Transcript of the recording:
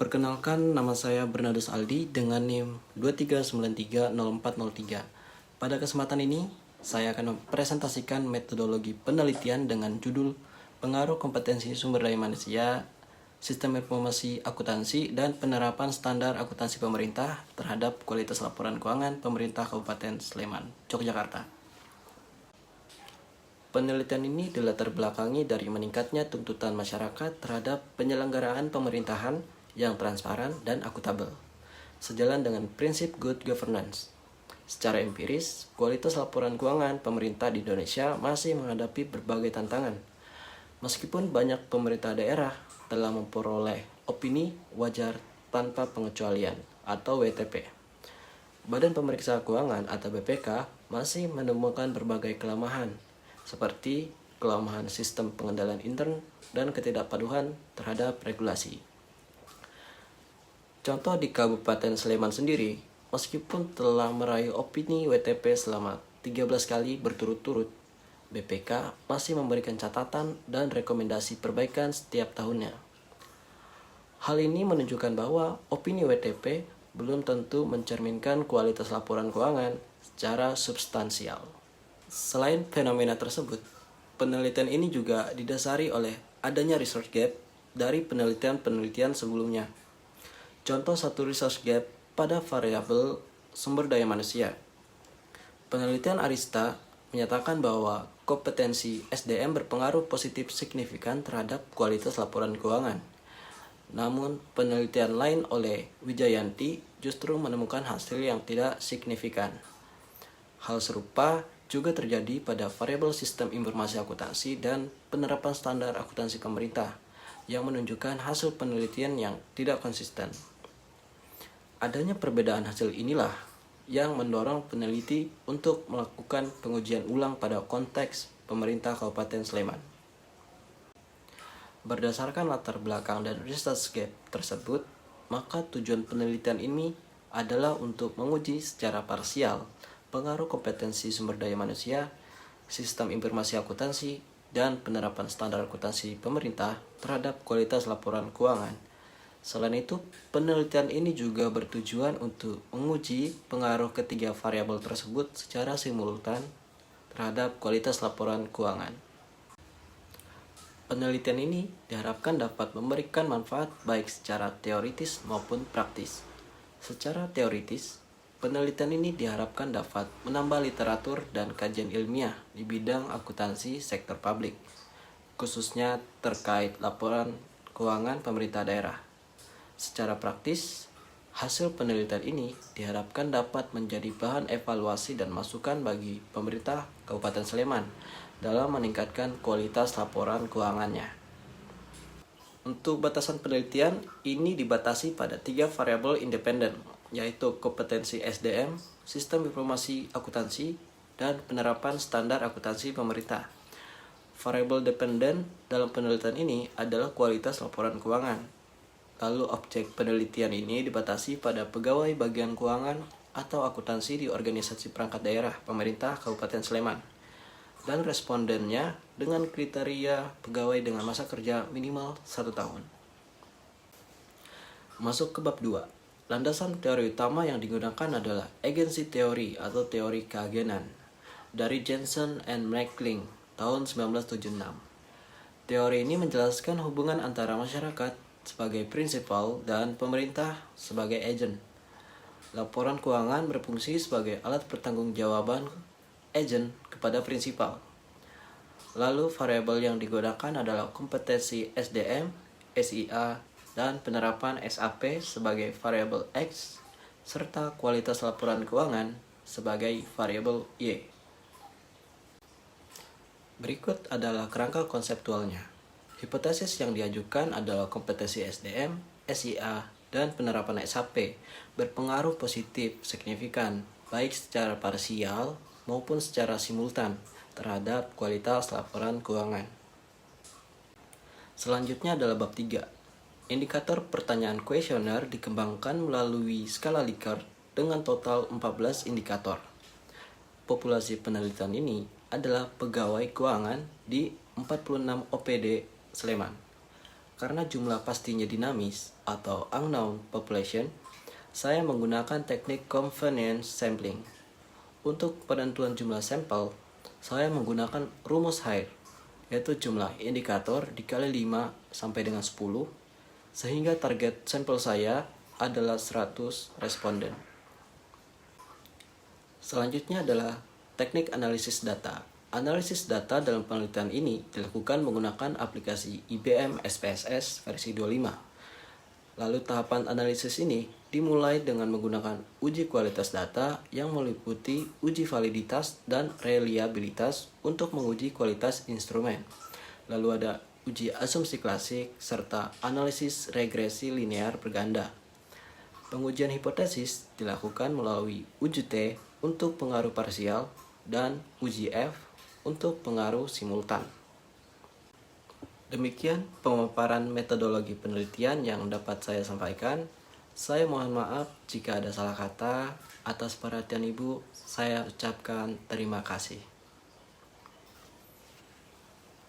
Perkenalkan, nama saya Bernardus Aldi dengan NIM 23930403. Pada kesempatan ini, saya akan mempresentasikan metodologi penelitian dengan judul Pengaruh Kompetensi Sumber Daya Manusia, Sistem Informasi Akuntansi, dan Penerapan Standar Akuntansi Pemerintah terhadap Kualitas Laporan Keuangan Pemerintah Kabupaten Sleman, Yogyakarta. Penelitian ini dilatar belakangi dari meningkatnya tuntutan masyarakat terhadap penyelenggaraan pemerintahan yang transparan dan akuntabel, sejalan dengan prinsip good governance. Secara empiris, kualitas laporan keuangan pemerintah di Indonesia masih menghadapi berbagai tantangan. Meskipun banyak pemerintah daerah telah memperoleh opini wajar tanpa pengecualian atau WTP, Badan Pemeriksa Keuangan atau BPK masih menemukan berbagai kelemahan, seperti kelemahan sistem pengendalian intern dan ketidakpaduan terhadap regulasi. Contoh di Kabupaten Sleman sendiri, meskipun telah meraih opini WTP selama 13 kali berturut-turut, BPK masih memberikan catatan dan rekomendasi perbaikan setiap tahunnya. Hal ini menunjukkan bahwa opini WTP belum tentu mencerminkan kualitas laporan keuangan secara substansial. Selain fenomena tersebut, penelitian ini juga didasari oleh adanya research gap dari penelitian-penelitian sebelumnya. Contoh satu research gap pada variabel sumber daya manusia. Penelitian Arista menyatakan bahwa kompetensi SDM berpengaruh positif signifikan terhadap kualitas laporan keuangan. Namun, penelitian lain oleh Wijayanti justru menemukan hasil yang tidak signifikan. Hal serupa juga terjadi pada variabel sistem informasi akuntansi dan penerapan standar akuntansi pemerintah yang menunjukkan hasil penelitian yang tidak konsisten. Adanya perbedaan hasil inilah yang mendorong peneliti untuk melakukan pengujian ulang pada konteks pemerintah Kabupaten Sleman. Berdasarkan latar belakang dan research gap tersebut, maka tujuan penelitian ini adalah untuk menguji secara parsial pengaruh kompetensi sumber daya manusia, sistem informasi akuntansi, dan penerapan standar akuntansi pemerintah terhadap kualitas laporan keuangan. Selain itu, penelitian ini juga bertujuan untuk menguji pengaruh ketiga variabel tersebut secara simultan terhadap kualitas laporan keuangan. Penelitian ini diharapkan dapat memberikan manfaat baik secara teoritis maupun praktis. Secara teoritis, penelitian ini diharapkan dapat menambah literatur dan kajian ilmiah di bidang akuntansi sektor publik, khususnya terkait laporan keuangan pemerintah daerah. Secara praktis, hasil penelitian ini diharapkan dapat menjadi bahan evaluasi dan masukan bagi pemerintah Kabupaten Sleman dalam meningkatkan kualitas laporan keuangannya. Untuk batasan penelitian, ini dibatasi pada 3 variabel independen, yaitu kompetensi SDM, sistem informasi akuntansi, dan penerapan standar akuntansi pemerintah. Variabel dependen dalam penelitian ini adalah kualitas laporan keuangan. Lalu objek penelitian ini dibatasi pada pegawai bagian keuangan atau akuntansi di organisasi perangkat daerah pemerintah Kabupaten Sleman, dan respondennya dengan kriteria pegawai dengan masa kerja minimal 1 tahun. Masuk ke bab 2. Landasan teori utama yang digunakan adalah agency teori atau teori keagenan dari Jensen and Mackling tahun 1976. Teori ini menjelaskan hubungan antara masyarakat sebagai prinsipal dan pemerintah sebagai agen. Laporan keuangan berfungsi sebagai alat pertanggungjawaban agen kepada prinsipal. Lalu variabel yang digunakan adalah kompetensi SDM, SIA, dan penerapan SAP sebagai variabel X, serta kualitas laporan keuangan sebagai variabel Y. Berikut adalah kerangka konseptualnya. Hipotesis yang diajukan adalah kompetensi SDM, SIA, dan penerapan SAP berpengaruh positif signifikan baik secara parsial maupun secara simultan terhadap kualitas laporan keuangan. Selanjutnya adalah bab 3. Indikator pertanyaan kuesioner dikembangkan melalui skala Likert dengan total 14 indikator. Populasi penelitian ini adalah pegawai keuangan di 46 OPD Sleman. karena jumlah pastinya dinamis atau unknown population, saya menggunakan teknik convenience sampling. Untuk penentuan jumlah sampel, saya menggunakan rumus Haidt, yaitu jumlah indikator dikali 5 sampai dengan 10, sehingga target sampel saya adalah 100 responden. Selanjutnya adalah teknik analisis data. Analisis data dalam penelitian ini dilakukan menggunakan aplikasi IBM SPSS versi 25. Lalu tahapan analisis ini dimulai dengan menggunakan uji kualitas data yang meliputi uji validitas dan reliabilitas untuk menguji kualitas instrumen. Lalu ada uji asumsi klasik serta analisis regresi linear berganda. Pengujian hipotesis dilakukan melalui uji T untuk pengaruh parsial dan uji F untuk pengaruh simultan. Demikian pemaparan metodologi penelitian yang dapat saya sampaikan. Saya mohon maaf jika ada salah kata. Atas perhatian Ibu, saya ucapkan terima kasih.